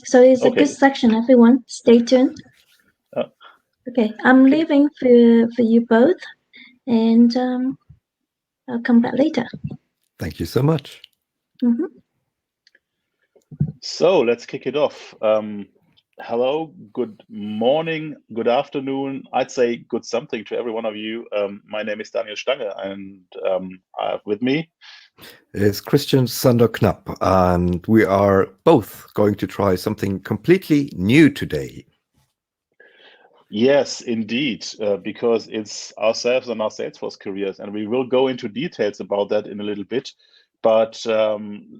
So it's a good Okay. section, everyone. Stay tuned. Uh, Okay, I'm okay. leaving for you both, and I'll come back later. Thank you so much. hmm So let's kick it off. Hello, good morning, good afternoon. I'd say good something to every one of you. My name is Daniel Stange, and I have with me It's Christian Szandor Knapp, and we are both going to try something completely new today. Yes, indeed, because it's ourselves and our Salesforce careers, and we will go into details about that in a little bit. But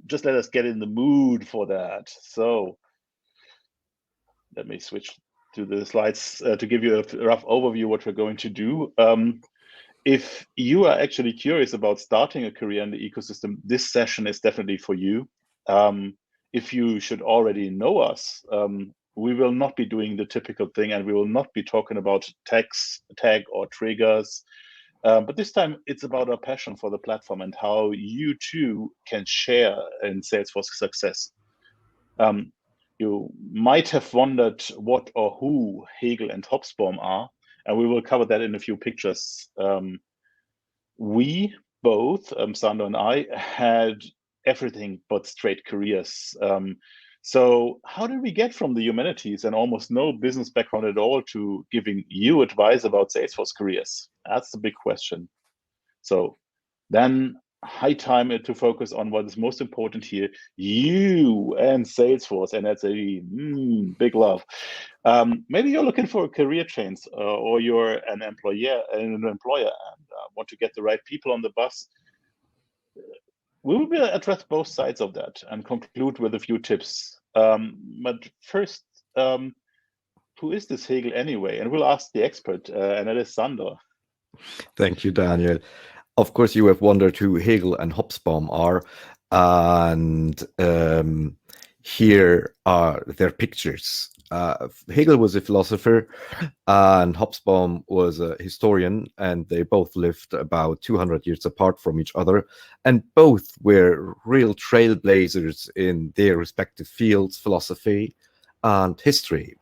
just let us get in the mood for that. So let me switch to the slides to give you a rough overview what we're going to do. If you are actually curious about starting a career in the ecosystem, this session is definitely for you. If you should already know us, we will not be doing the typical thing, and we will not be talking about tags, tag or triggers. But this time it's about our passion for the platform and how you too can share in Salesforce success. You might have wondered what or who Hegel and Hobsbawm are, and we will cover that in a few pictures. We both, Szandor and I, had everything but straight careers. So how did we get from the humanities and almost no business background at all to giving you advice about Salesforce careers? That's the big question. So then high time to focus on what is most important here, you and Salesforce, and that's a big love. Maybe you're looking for a career change, or you're an employer and want to get the right people on the bus. We will address both sides of that and conclude with a few tips. But first, who is this Hegel anyway? And we'll ask the expert, and that is Szandor. Thank you, Daniel. Of course, you have wondered who Hegel and Hobsbawm are, and here are their pictures. Hegel was a philosopher, and Hobsbawm was a historian, and they both lived about 200 years apart from each other, and both were real trailblazers in their respective fields, philosophy and history.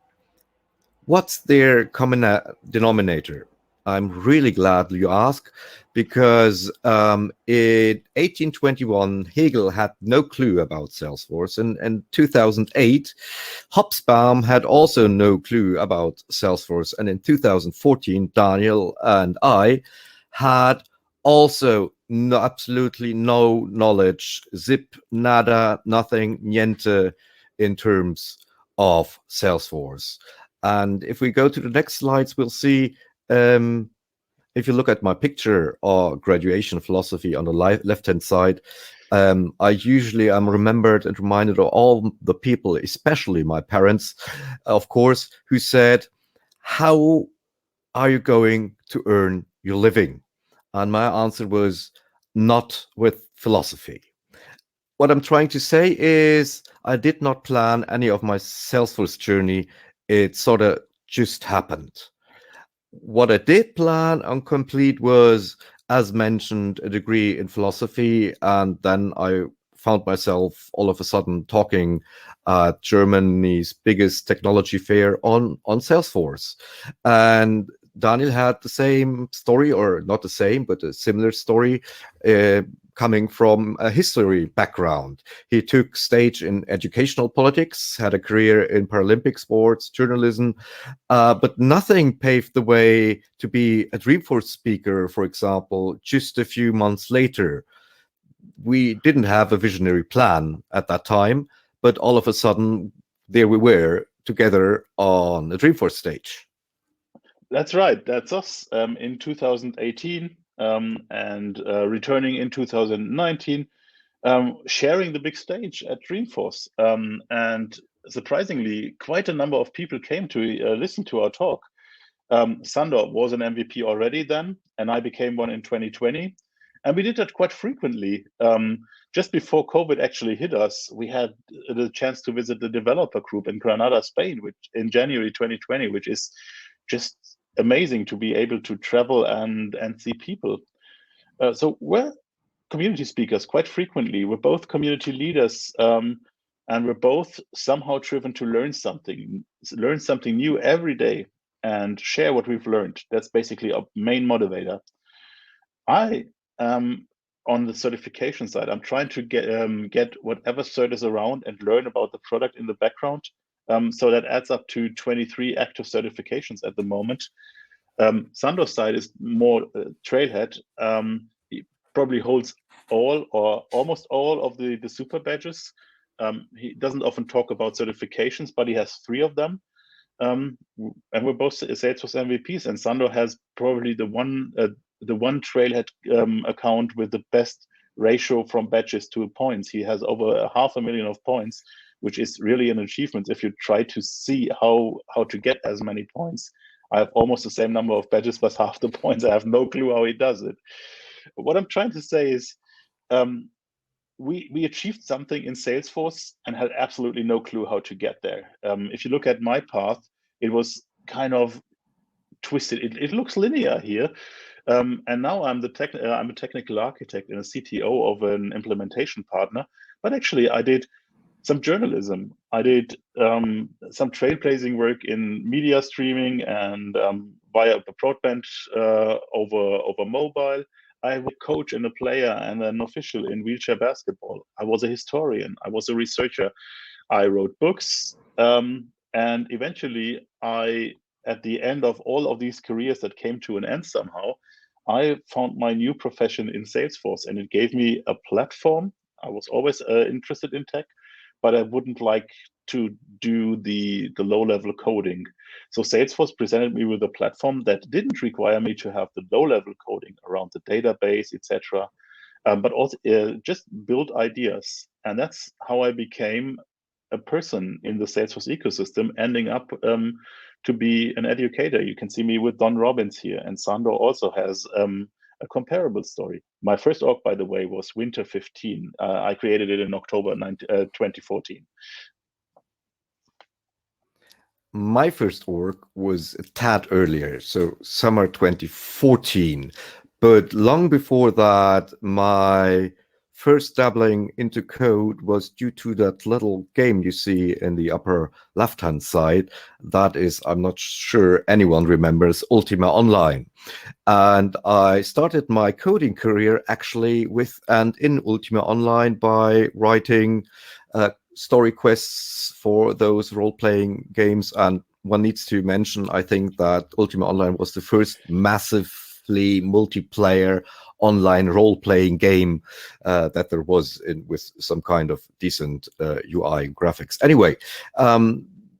What's their common denominator? I'm really glad you ask, because in 1821, Hegel had no clue about Salesforce. And in 2008, Hobsbawm had also no clue about Salesforce. And in 2014, Daniel and I had also absolutely no knowledge, zip, nada, nothing, niente, in terms of Salesforce. And if we go to the next slides, we'll see, if you look at my picture or graduation philosophy on the left-hand side, I usually am remembered and reminded of all the people, especially my parents, of course, who said, how are you going to earn your living? And my answer was, not with philosophy. What I'm trying to say is I did not plan any of my Salesforce journey. It sort of just happened. What I did plan and complete was, as mentioned, a degree in philosophy. And then I found myself all of a sudden talking at Germany's biggest technology fair on Salesforce. And Daniel had the same story, or not the same, but a similar story, coming from a history background. He took stage in educational politics, had a career in Paralympic sports, journalism, but nothing paved the way to be a Dreamforce speaker, for example, just a few months later. We didn't have a visionary plan at that time, but all of a sudden, there we were together on the Dreamforce stage. That's right. That's us in 2018 and returning in 2019, sharing the big stage at Dreamforce. And surprisingly, quite a number of people came to listen to our talk. Szandor was an MVP already then, and I became one in 2020. And we did that quite frequently. Just before COVID actually hit us, we had the chance to visit the developer group in Granada, Spain, which in January 2020, which is just amazing to be able to travel and see people. So we're community speakers quite frequently. We're both community leaders. and we're both somehow driven to learn something new every day and share what we've learned. That's basically our main motivator. I on the certification side, I'm trying to get whatever cert is around and learn about the product in the background. So that adds up to 23 active certifications at the moment. Szandor's side is more trailhead. He probably holds all or almost all of the super badges. He doesn't often talk about certifications, but he has 3 of them. And we're both Salesforce MVPs, and Szandor has probably the one trailhead account with the best ratio from badges to points. He has over 500,000 of points, which is really an achievement if you try to see how to get as many points. I have almost the same number of badges plus half the points. I have no clue how he does it. What I'm trying to say is we achieved something in Salesforce and had absolutely no clue how to get there. If you look at my path, it was kind of twisted. It looks linear here. And now I'm a technical architect and a CTO of an implementation partner. But actually, I did some journalism. I did some trailblazing work in media streaming and via broadband over mobile. I was a coach and a player and an official in wheelchair basketball. I was a historian. I was a researcher. I wrote books. And eventually, at the end of all of these careers that came to an end somehow, I found my new profession in Salesforce, and it gave me a platform. I was always interested in tech, but I wouldn't like to do the low-level coding. So Salesforce presented me with a platform that didn't require me to have the low-level coding around the database, etc., but also just build ideas. And that's how I became a person in the Salesforce ecosystem, ending up to be an educator. You can see me with Don Robbins here, and Szandor also has a comparable story. My first org, by the way, was Winter 15. I created it in October 2014. My first org was a tad earlier, so summer 2014. But long before that, my first dabbling into code was due to that little game you see in the upper left-hand side. That is, I'm not sure anyone remembers, Ultima Online. And I started my coding career actually with and in Ultima Online by writing story quests for those role-playing games. And one needs to mention, I think, that Ultima Online was the first massively multiplayer online role-playing game that there was with some kind of decent UI graphics. Anyway,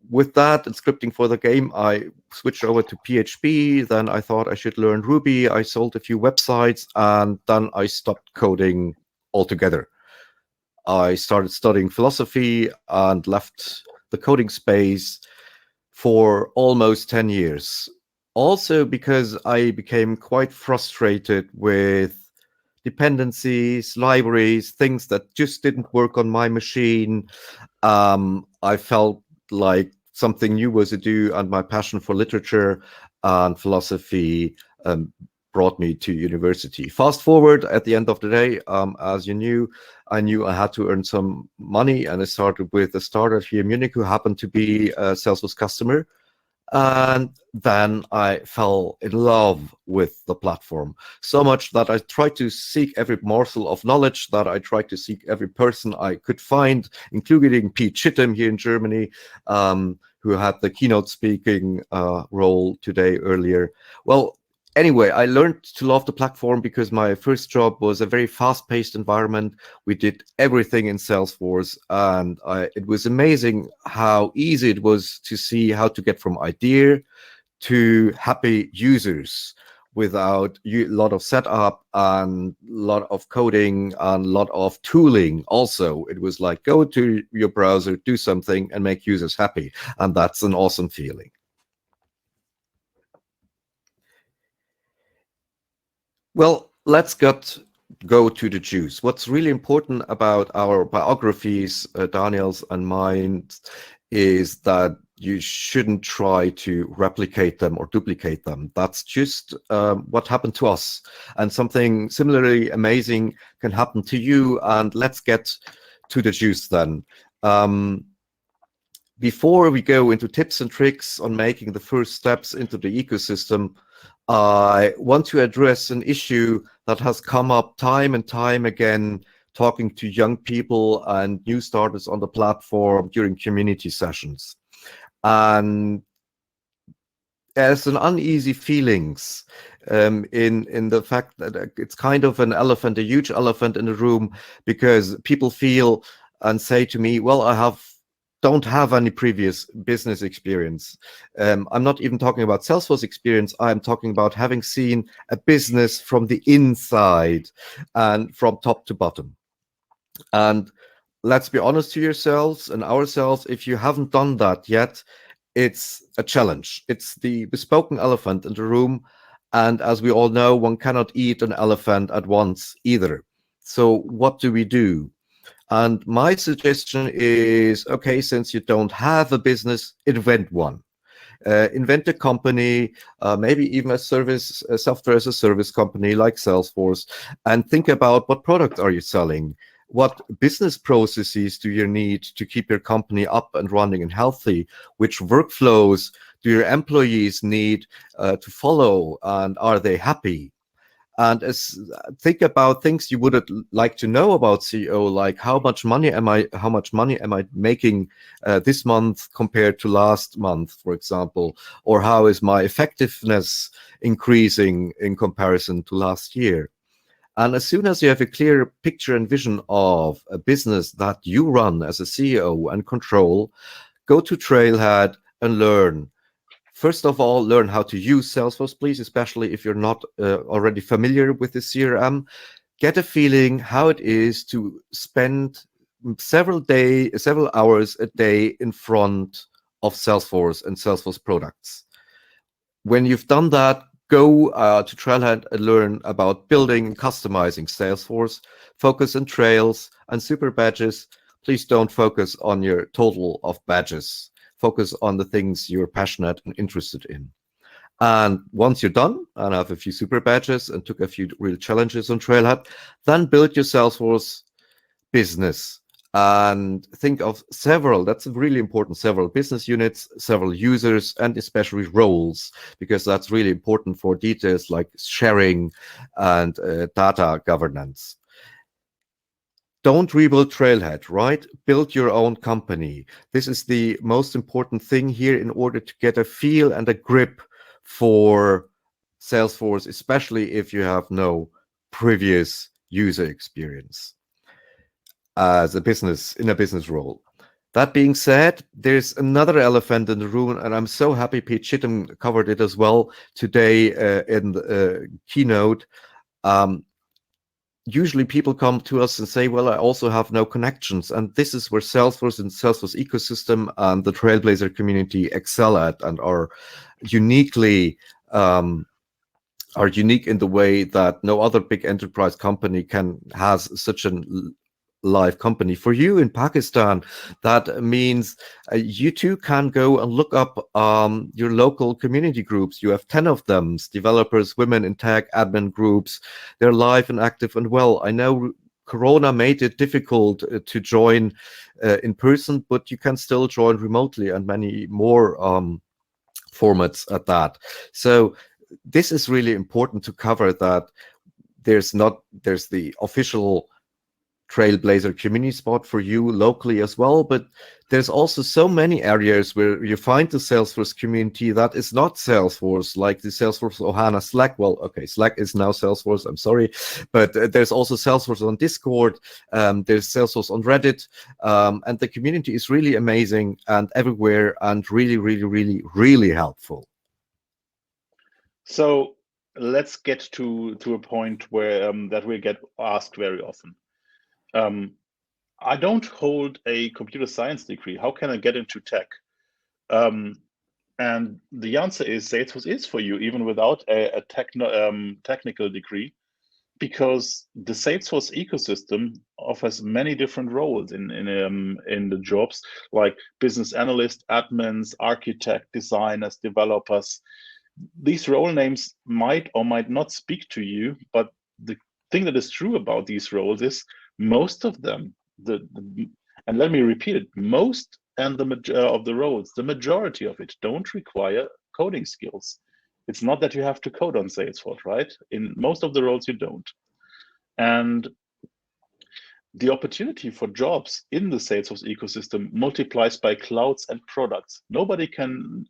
with that and scripting for the game, I switched over to PHP. Then I thought I should learn Ruby. I sold a few websites, and then I stopped coding altogether. I started studying philosophy and left the coding space for almost 10 years. Also because I became quite frustrated with dependencies, libraries, things that just didn't work on my machine. I felt like something new was to do, and my passion for literature and philosophy brought me to university. Fast forward at the end of the day, as I knew I had to earn some money, and I started with a startup here in Munich who happened to be a Salesforce customer. And then I fell in love with the platform so much that I tried to seek every morsel of knowledge, that I tried to seek every person I could find, including Pete Chittim here in Germany, who had the keynote speaking role today earlier. Well, anyway, I learned to love the platform because my first job was a very fast-paced environment. We did everything in Salesforce, and it was amazing how easy it was to see how to get from idea to happy users without a lot of setup and a lot of coding and a lot of tooling. Also, it was like, go to your browser, do something, and make users happy. And that's an awesome feeling. Well, let's go to the juice. What's really important about our biographies, Daniel's and mine, is that you shouldn't try to replicate them or duplicate them. That's just what happened to us. And something similarly amazing can happen to you. And let's get to the juice then. Before we go into tips and tricks on making the first steps into the ecosystem, I want to address an issue that has come up time and time again, talking to young people and new starters on the platform during community sessions. And there's an uneasy feelings in the fact that it's kind of an elephant, a huge elephant in the room, because people feel and say to me, well, don't have any previous business experience. I'm not even talking about Salesforce experience. I'm talking about having seen a business from the inside and from top to bottom. And let's be honest to yourselves and ourselves, if you haven't done that yet, it's a challenge. It's the bespoken elephant in the room. And as we all know, one cannot eat an elephant at once either. So what do we do? And my suggestion is, okay, since you don't have a business, invent one. Invent a company, maybe even a software as a service company like Salesforce, and think about what product are you selling? What business processes do you need to keep your company up and running and healthy? Which workflows do your employees need to follow, and are they happy? And think about things you would like to know about CEO, like how much money am I making this month compared to last month, for example, or how is my effectiveness increasing in comparison to last year? And as soon as you have a clear picture and vision of a business that you run as a CEO and control, go to Trailhead and learn. First of all, learn how to use Salesforce, please, especially if you're not already familiar with the CRM. Get a feeling how it is to spend several hours a day in front of Salesforce and Salesforce products. When you've done that, go to Trailhead and learn about building and customizing Salesforce. Focus on trails and super badges. Please don't focus on your total of badges. Focus on the things you're passionate and interested in. And once you're done and have a few super badges and took a few real challenges on Trailhead, then build your Salesforce business and think of that's really important, several business units, several users, and especially roles, because that's really important for details like sharing and data governance. Don't rebuild Trailhead, right? Build your own company. This is the most important thing here in order to get a feel and a grip for Salesforce, especially if you have no previous user experience as in a business role. That being said, there's another elephant in the room, and I'm so happy Pete Chittum covered it as well today in the keynote. Usually people come to us and say, well, I also have no connections. And this is where Salesforce and Salesforce ecosystem and the Trailblazer community excel at and are unique in the way that no other big enterprise company has such a live company. For you in Pakistan, that means you too can go and look up your local community groups. You have 10 of them, developers, women in tech, admin groups. They're live and active and well. I know Corona made it difficult to join in person, but you can still join remotely and many more formats at that. So this is really important to cover, that there's the official Trailblazer community spot for you locally as well, but there's also so many areas where you find the Salesforce community that is not Salesforce, like the Salesforce Ohana Slack. Well, okay, Slack is now Salesforce, I'm sorry, but there's also Salesforce on Discord, there's Salesforce on Reddit, and the community is really amazing and everywhere and really, really, really, really helpful. So let's get to a point where that we get asked very often. I don't hold a computer science degree. How can I get into tech? And the answer is Salesforce is for you, even without a technical degree, because the Salesforce ecosystem offers many different roles in the jobs, like business analyst, admins, architect, designers, developers. These role names might or might not speak to you, but the thing that is true about these roles is most of them, And let me repeat it, most and of the roles, the majority of it don't require coding skills. It's not that you have to code on Salesforce, right? In most of the roles, you don't. And the opportunity for jobs in the Salesforce ecosystem multiplies by clouds and products. Nobody can,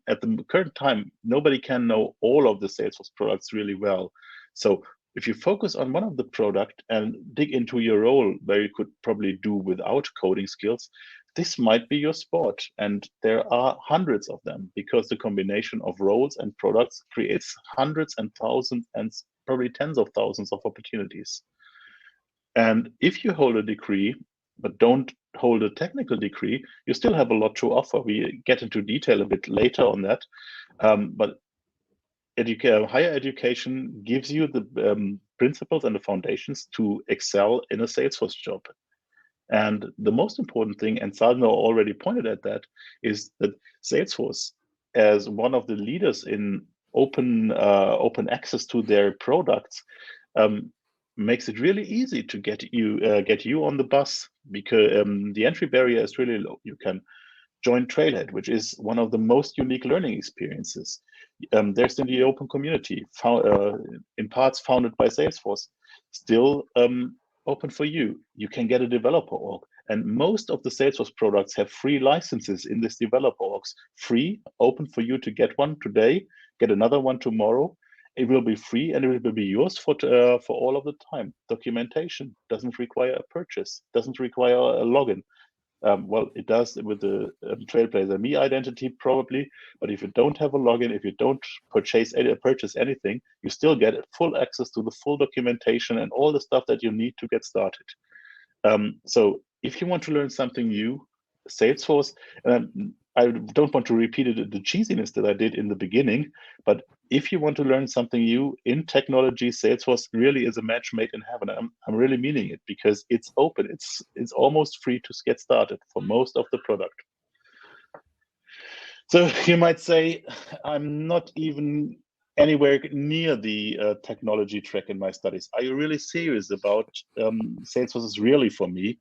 at the current time, nobody can know all of the Salesforce products really well. So if you focus on one of the product and dig into your role where you could probably do without coding skills, this might be your spot. And there are hundreds of them because the combination of roles and products creates hundreds and thousands and probably tens of thousands of opportunities. And if you hold a degree, but don't hold a technical degree, you still have a lot to offer. We get into detail a bit later on that. But higher education gives you the principles and the foundations to excel in a Salesforce job. And the most important thing, and Szandor already pointed at that, is that Salesforce, as one of the leaders in open access to their products, makes it really easy to get you on the bus, because the entry barrier is really low. You can join Trailhead, which is one of the most unique learning experiences. There's in the open community, in parts founded by Salesforce, still open for you. You can get a developer org, and most of the Salesforce products have free licenses in this developer orgs. Free, open for you to get one today, get another one tomorrow. It will be free and it will be yours for all of the time. Documentation doesn't require a purchase, doesn't require a login. Well, it does with the Trailblazer Me identity probably, but if you don't have a login, if you don't purchase anything, you still get full access to the full documentation and all the stuff that you need to get started. So if you want to learn something new, Salesforce, I don't want to repeat the cheesiness that I did in the beginning, but if you want to learn something new in technology, Salesforce really is a match made in heaven. I'm really meaning it, because it's open. It's almost free to get started for most of the product. So you might say, I'm not even anywhere near the technology track in my studies. Are you really serious about Salesforce is really for me?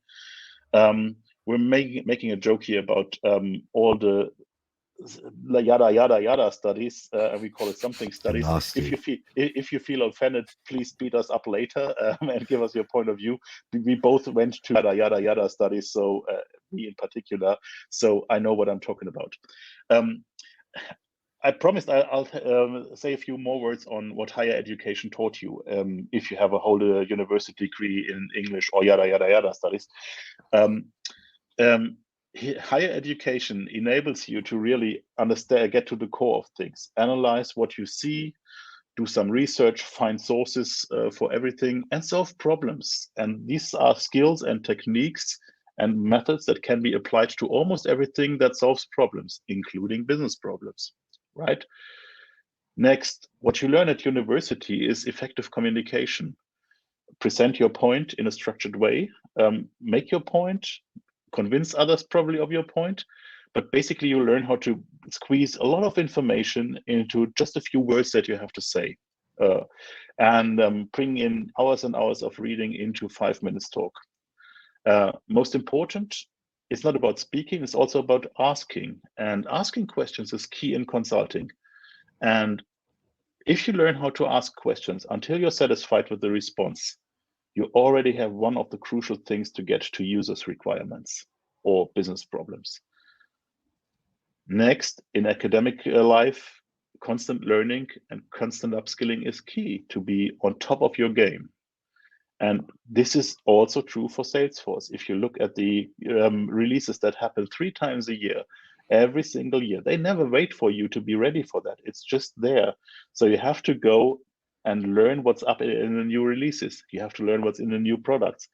We're making a joke here about all the yada studies, and we call it something studies. Nasty. If you feel offended, please beat us up later and give us your point of view. We both went to yada studies, so me in particular, so I know what I'm talking about. I promised I'll say a few more words on what higher education taught you, if you have a whole university degree in English or yada studies. Higher education enables you to really understand, get to the core of things, analyze what you see, do some research, find sources for everything, and solve problems. And these are skills and techniques and methods that can be applied to almost everything that solves problems, including business problems, right? Next, what you learn at university is effective communication. Present your point in a structured way, make your point, convince others probably of your point, but basically you learn how to squeeze a lot of information into just a few words that you have to say, and bring in hours and hours of reading into 5 minutes talk. Most important, it's not about speaking, it's also about asking, and asking questions is key in consulting. And if you learn how to ask questions until you're satisfied with the response, you already have one of the crucial things to get to users' requirements or business problems. Next, in academic life, constant learning and constant upskilling is key to be on top of your game. And this is also true for Salesforce. If you look at the releases that happen 3 times a year, every single year, they never wait for you to be ready for that. It's just there. So you have to go and learn what's up in the new releases. You have to learn what's in the new products.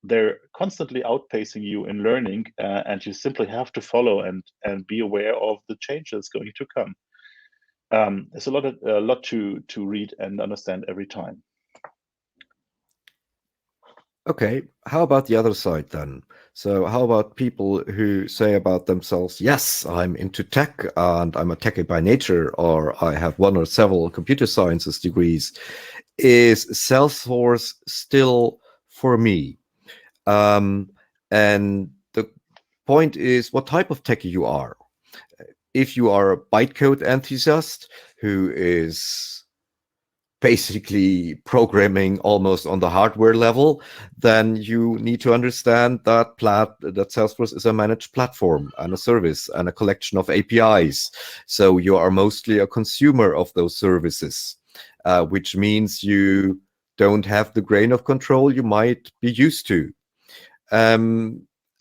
They're constantly outpacing you in learning, and you simply have to follow and be aware of the change that's going to come. There's a lot to read and understand every time. Okay, how about the other side then? So how about people who say about themselves, yes, I'm into tech and I'm a techie by nature, or I have 1 or several computer sciences degrees. Is Salesforce still for me? And the point is what type of techie you are. If you are a bytecode enthusiast who is basically programming almost on the hardware level, then you need to understand that Salesforce is a managed platform and a service and a collection of APIs. So you are mostly a consumer of those services, which means you don't have the grain of control you might be used to.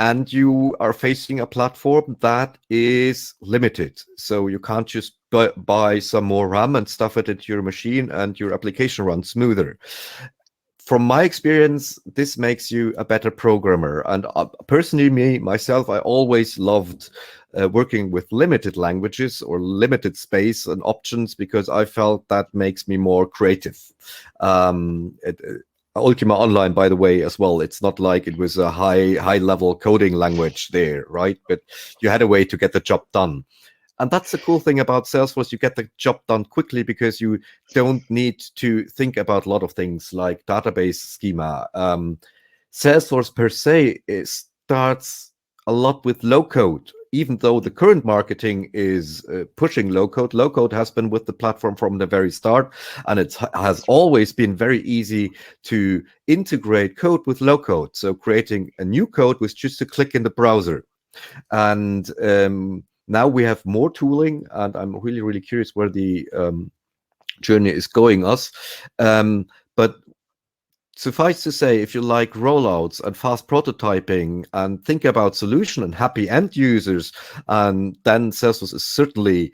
And you are facing a platform that is limited. So you can't just buy some more RAM and stuff it into your machine and your application runs smoother. From my experience, this makes you a better programmer. And personally, myself, I always loved working with limited languages or limited space and options because I felt that makes me more creative. Ultima Online, by the way, as well. It's not like it was a high level coding language there, right? But you had a way to get the job done. And that's the cool thing about Salesforce. You get the job done quickly because you don't need to think about a lot of things like database schema. Salesforce per se starts a lot with low code. Even though the current marketing is pushing low code has been with the platform from the very start, and it has always been very easy to integrate code with low code. So creating a new code with just a click in the browser. And now we have more tooling, and I'm really curious where the journey is going us. But suffice to say, if you like rollouts and fast prototyping and think about solution and happy end users, and then Salesforce is certainly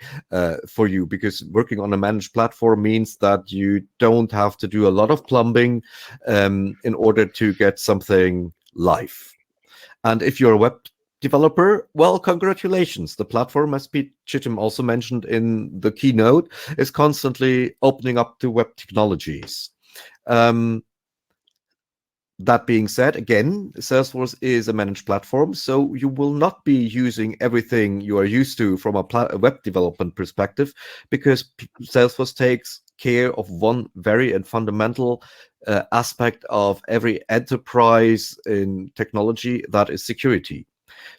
for you, because working on a managed platform means that you don't have to do a lot of plumbing in order to get something live. And if you're a web developer, well, congratulations. The platform, as Pete Chittim also mentioned in the keynote, is constantly opening up to web technologies. That being said, again, Salesforce is a managed platform, so you will not be using everything you are used to from a web development perspective, because Salesforce takes care of one very and fundamental aspect of every enterprise in technology, that is security.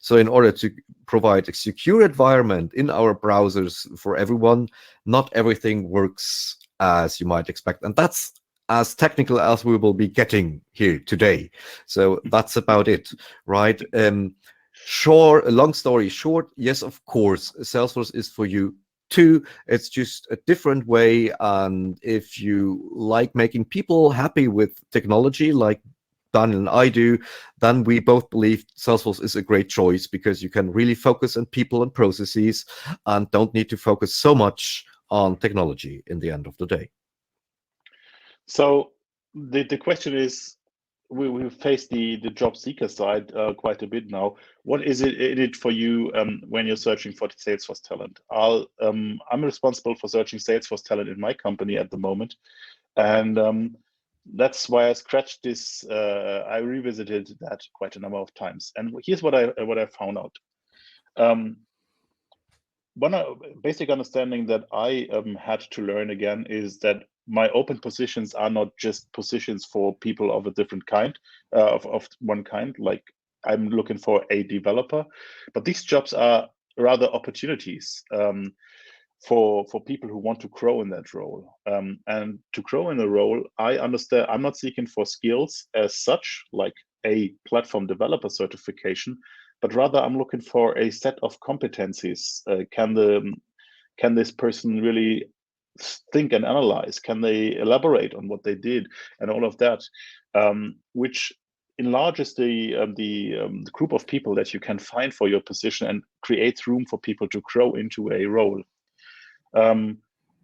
So in order to provide a secure environment in our browsers for everyone, not everything works as you might expect. And that's as technical as we will be getting here today. So that's about it, right? Sure, long story short, yes, of course, Salesforce is for you too. It's just a different way. And if you like making people happy with technology, like Daniel and I do, then we both believe Salesforce is a great choice, because you can really focus on people and processes and don't need to focus so much on technology in the end of the day. So the question is, we face the job seeker side quite a bit now. What is it in it for you when you're searching for Salesforce talent? I'm responsible for searching Salesforce talent in my company at the moment, and that's why I scratched this. I revisited that quite a number of times, and here's what I found out. One basic understanding that I had to learn again is that my open positions are not just positions for people of a different kind, of one kind. Like, I'm looking for a developer, but these jobs are rather opportunities for people who want to grow in that role. And to grow in a role, I understand I'm not seeking for skills as such, like a platform developer certification, but rather I'm looking for a set of competencies. Can this person really think and analyze? Can they elaborate on what they did and all of that, which enlarges the group of people that you can find for your position and creates room for people to grow into a role.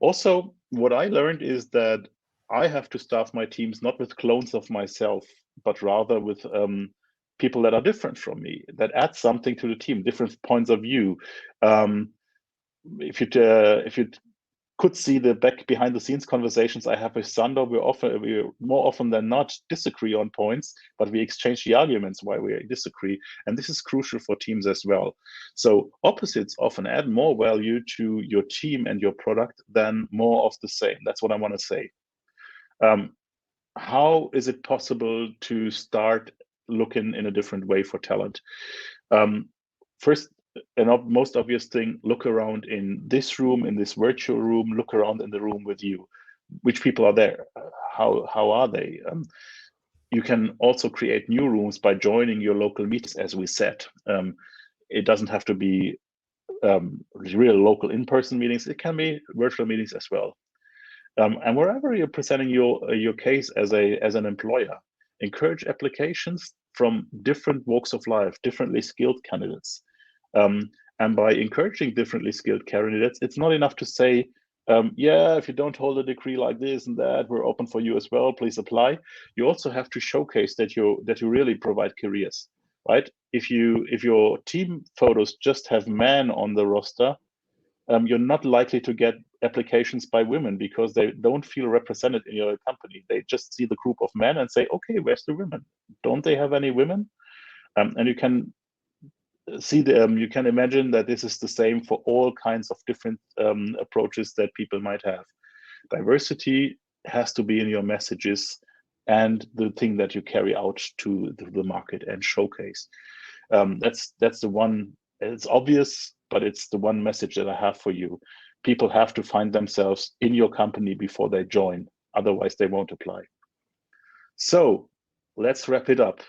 Also, what I learned is that I have to staff my teams not with clones of myself, but rather with people that are different from me, that add something to the team, different points of view. If you could see the behind the scenes conversations I have with Szandor, we more often than not disagree on points, but we exchange the arguments why we disagree, and this is crucial for teams as well. So opposites often add more value to your team and your product than more of the same. That's what I want to say. How is it possible to start look in a different way for talent. First, and most obvious thing, look around in this room, in this virtual room, look around in the room with you. Which people are there? How are they? You can also create new rooms by joining your local meetings, as we said. It doesn't have to be real local in-person meetings. It can be virtual meetings as well. And wherever you're presenting your case as an employer, encourage applications from different walks of life, differently skilled candidates. And by encouraging differently skilled candidates, it's not enough to say, yeah, if you don't hold a degree like this and that, we're open for you as well, please apply. You also have to showcase that you really provide careers, right? If your team photos just have men on the roster, you're not likely to get applications by women because they don't feel represented in your company. They just see the group of men and say, okay, where's the women? Don't they have any women? And you can see you can imagine that this is the same for all kinds of different approaches that people might have. Diversity has to be in your messages and the thing that you carry out to the market and showcase. That's the one. It's obvious, but it's the one message that I have for you. People have to find themselves in your company before they join. Otherwise, they won't apply. So let's wrap it up.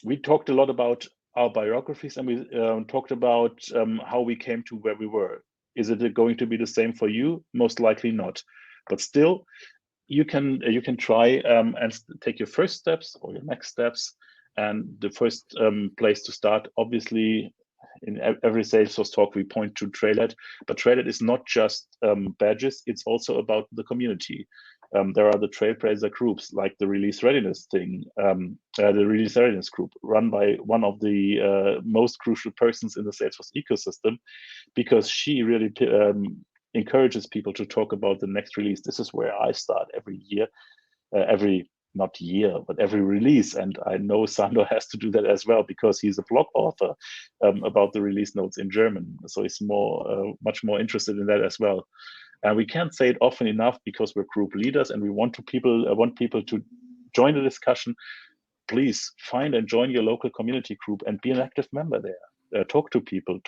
We talked a lot about our biographies, and we talked about how we came to where we were. Is it going to be the same for you? Most likely not. But still, you can try and take your first steps or your next steps. And the first place to start, obviously, in every Salesforce talk, we point to Trailhead. But Trailhead is not just badges, it's also about the community. There are the Trailblazer groups, like the Release Readiness thing, the Release Readiness group, run by one of the most crucial persons in the Salesforce ecosystem, because she really encourages people to talk about the next release. This is where I start every year, not year, but every release. And I know Szandor has to do that as well, because he's a blog author about the release notes in German. So he's much more interested in that as well. And we can't say it often enough, because we're group leaders and we want people to join the discussion. Please find and join your local community group and be an active member there. Talk to people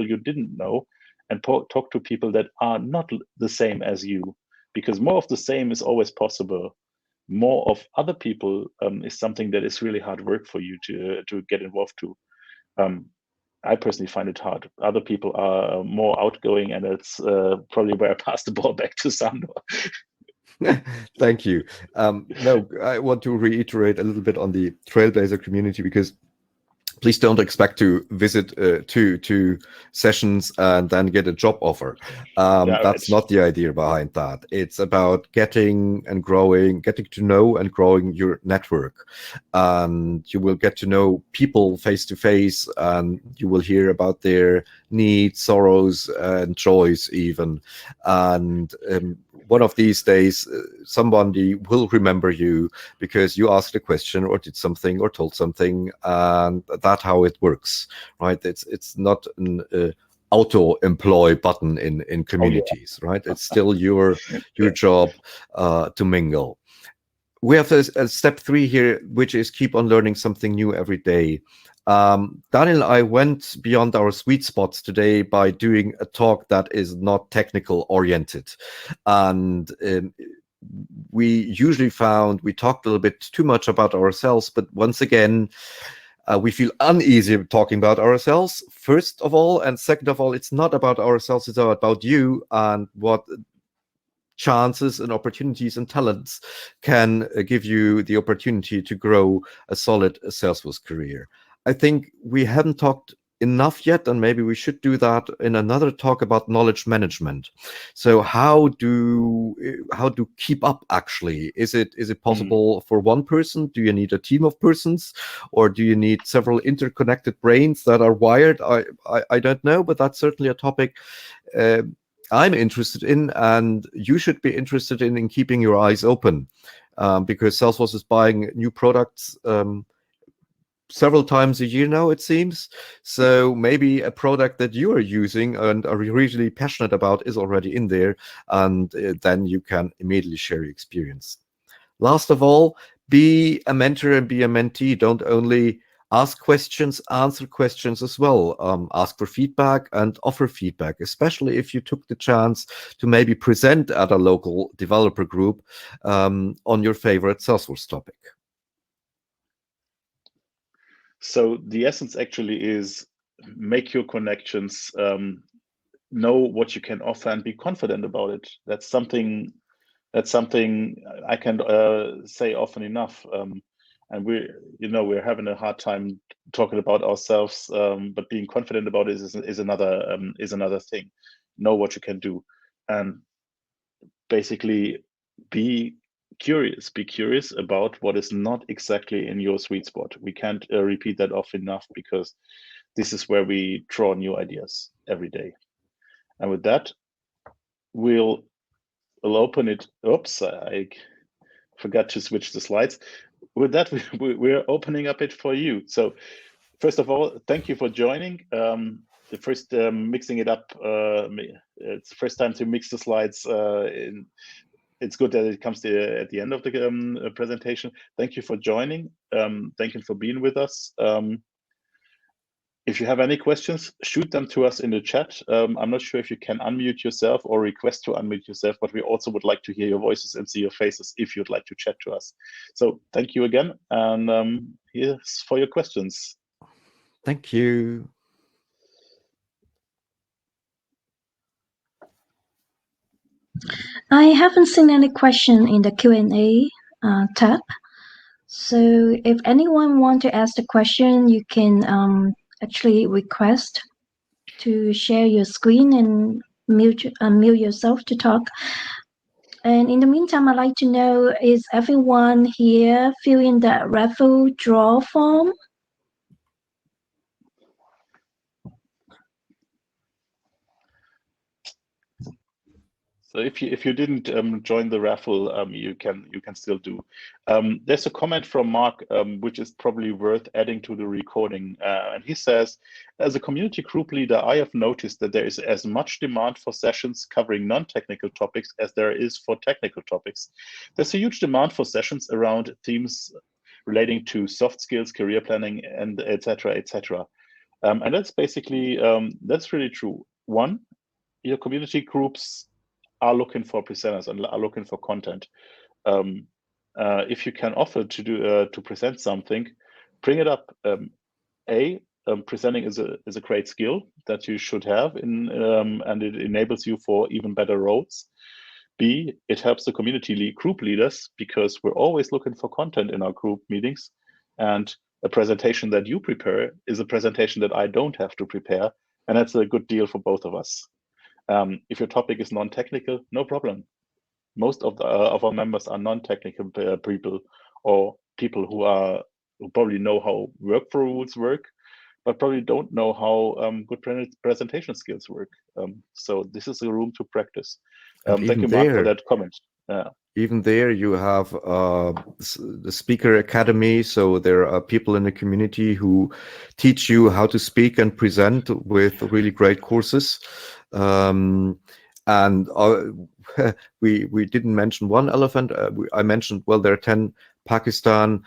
you didn't know, and talk to people that are not the same as you, because more of the same is always possible. More of other people is something that is really hard work for you to get involved to. I personally find it hard. Other people are more outgoing, and it's probably where I pass the ball back to Szandor. Thank you. No, I want to reiterate a little bit on the Trailblazer community, because please don't expect to visit two sessions and then get a job offer. That's not the idea behind that. It's about getting to know and growing your network. And you will get to know people face to face, and you will hear about their needs, sorrows, and joys even. And one of these days, somebody will remember you because you asked a question or did something or told something, and that's how it works, right? It's not an auto-employ button in communities, right? It's still your job to mingle. We have a step 3 here, which is keep on learning something new every day. Daniel and I went beyond our sweet spots today by doing a talk that is not technical oriented. And we usually found we talked a little bit too much about ourselves, but once again, we feel uneasy talking about ourselves, first of all. And second of all, it's not about ourselves, it's about you and what chances and opportunities and talents can give you the opportunity to grow a solid Salesforce career. I think we haven't talked enough yet, and maybe we should do that in another talk about knowledge management. So how do keep up actually? Is it possible for one person? Do you need a team of persons, or do you need several interconnected brains that are wired? I don't know, but that's certainly a topic I'm interested in, and you should be interested in keeping your eyes open, because Salesforce is buying new products several times a year now, it seems. So maybe a product that you are using and are really passionate about is already in there, and then you can immediately share your experience. Last of all, be a mentor and be a mentee. Don't only ask questions, answer questions as well. Ask for feedback and offer feedback, especially if you took the chance to maybe present at a local developer group on your favorite Salesforce topic. So the essence actually is make your connections, know what you can offer, and be confident about it. That's something I can say often enough. And we're having a hard time talking about ourselves, but being confident about it is another thing. Know what you can do, and basically be curious. Be curious about what is not exactly in your sweet spot. We can't repeat that often enough, because this is where we draw new ideas every day. And with that, we'll open it. Oops, I forgot to switch the slides. With that, we're opening up it for you. So first of all, thank you for joining. The first mixing it up, it's the first time to mix the slides. It's good that it comes at the end of the presentation. Thank you for joining. Thank you for being with us. If you have any questions, shoot them to us in the chat. I'm not sure if you can unmute yourself or request to unmute yourself, but we also would like to hear your voices and see your faces if you'd like to chat to us. So thank you again, and here's for your questions. Thank you. I haven't seen any question in the Q&A tab. So if anyone want to ask the question, you can actually request to share your screen and unmute yourself to talk. And in the meantime, I'd like to know, is everyone here filling the raffle draw form? So if you didn't join the raffle, you can still do. There's a comment from Mark, which is probably worth adding to the recording, and he says, as a community group leader, I have noticed that there is as much demand for sessions covering non-technical topics as there is for technical topics. There's a huge demand for sessions around themes relating to soft skills, career planning, and etc. And that's basically that's really true. One, your community groups are looking for presenters and are looking for content. If you can offer to present something, bring it up. Presenting is a great skill that you should have, and it enables you for even better roles. B, it helps the community group leaders, because we're always looking for content in our group meetings, and a presentation that you prepare is a presentation that I don't have to prepare, and that's a good deal for both of us. If your topic is non-technical, no problem. Most of our members are non-technical people, or people who probably know how workflow rules work, but probably don't know how good presentation skills work. So this is a room to practice. Thank you, Mark, for that comment. Even there, you have the Speaker Academy. So there are people in the community who teach you how to speak and present with really great courses. And we didn't mention one elephant. I mentioned, well, there are 10 Pakistan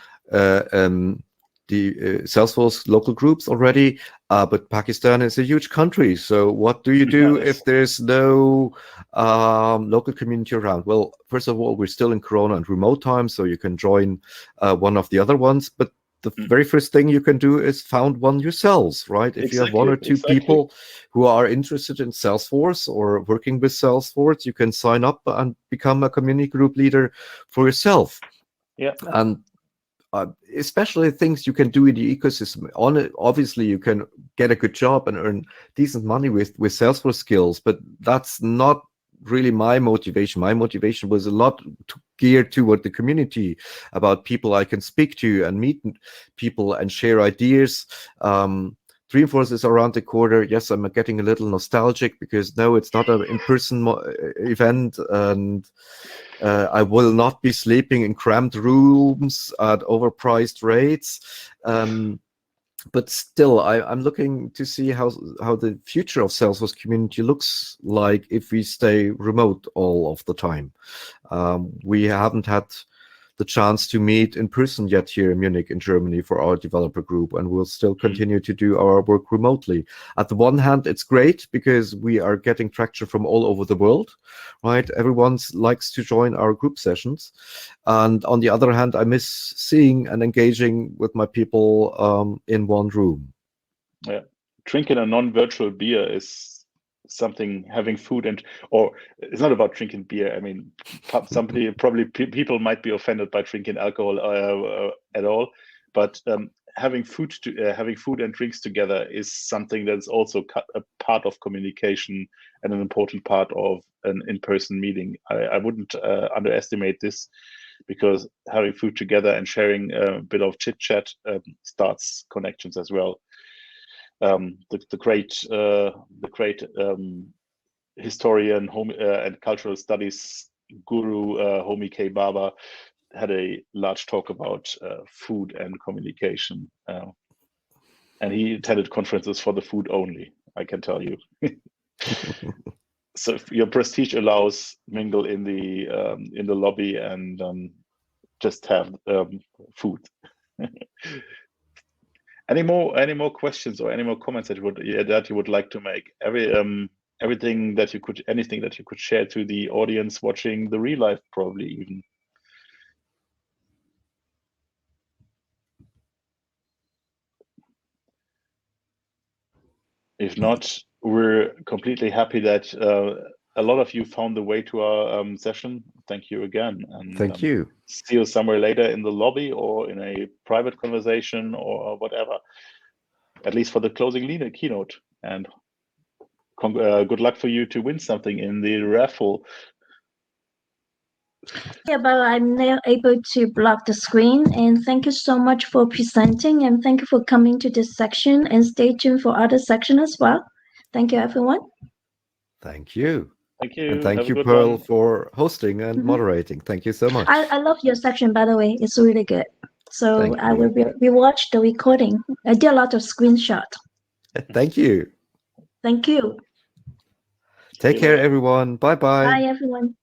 the Salesforce local groups already, but Pakistan is a huge country. So what do you do if there's no local community around? Well, first of all, we're still in Corona and remote time, so you can join one of the other ones. But the very first thing you can do is found one yourselves, right? If you have one or two people who are interested in Salesforce or working with Salesforce, you can sign up and become a community group leader for yourself. Yeah. And especially things you can do in the ecosystem. Obviously, you can get a good job and earn decent money with Salesforce skills, but that's not really my motivation. My motivation was a lot geared toward the community, about people I can speak to and meet people and share ideas. Dreamforce is around the corner. Yes, I'm getting a little nostalgic because no, it's not an in-person event, and I will not be sleeping in cramped rooms at overpriced rates. But still, I'm looking to see how the future of Salesforce community looks like if we stay remote all of the time. We haven't had the chance to meet in person yet here in Munich, in Germany, for our developer group, and we'll still continue to do our work remotely. At the one hand, it's great because we are getting traction from all over the world, right? Everyone likes to join our group sessions. And on the other hand, I miss seeing and engaging with my people in one room. Yeah, drinking a non-virtual beer is something. Having food or it's not about drinking beer. I mean, somebody probably people might be offended by drinking alcohol at all, but having food and drinks together is something that's also a part of communication and an important part of an in-person meeting. I wouldn't underestimate this, because having food together and sharing a bit of chit chat starts connections as well. The great historian and cultural studies guru Homi K. Baba had a large talk about food and communication, and he attended conferences for the food only, I can tell you. So if your prestige allows, mingle in the lobby and just have food. Any more questions or any more comments that you would like to make? Anything that you could share to the audience watching the real life, probably even. If not, we're completely happy that a lot of you found the way to our session. Thank you again, and thank you. See you somewhere later in the lobby or in a private conversation or whatever. At least for the closing keynote, and good luck for you to win something in the raffle. Yeah, but I'm now able to block the screen. And thank you so much for presenting, and thank you for coming to this section, and stay tuned for other section as well. Thank you, everyone. Thank you. Thank you. And thank Have you, a good Pearl, one. for hosting and moderating. Thank you so much. I love your section, by the way. It's really good. So Thank I you. will rewatch the recording. I did a lot of screenshot. Thank you. Thank you. Take care, everyone. Bye-bye. Bye, everyone.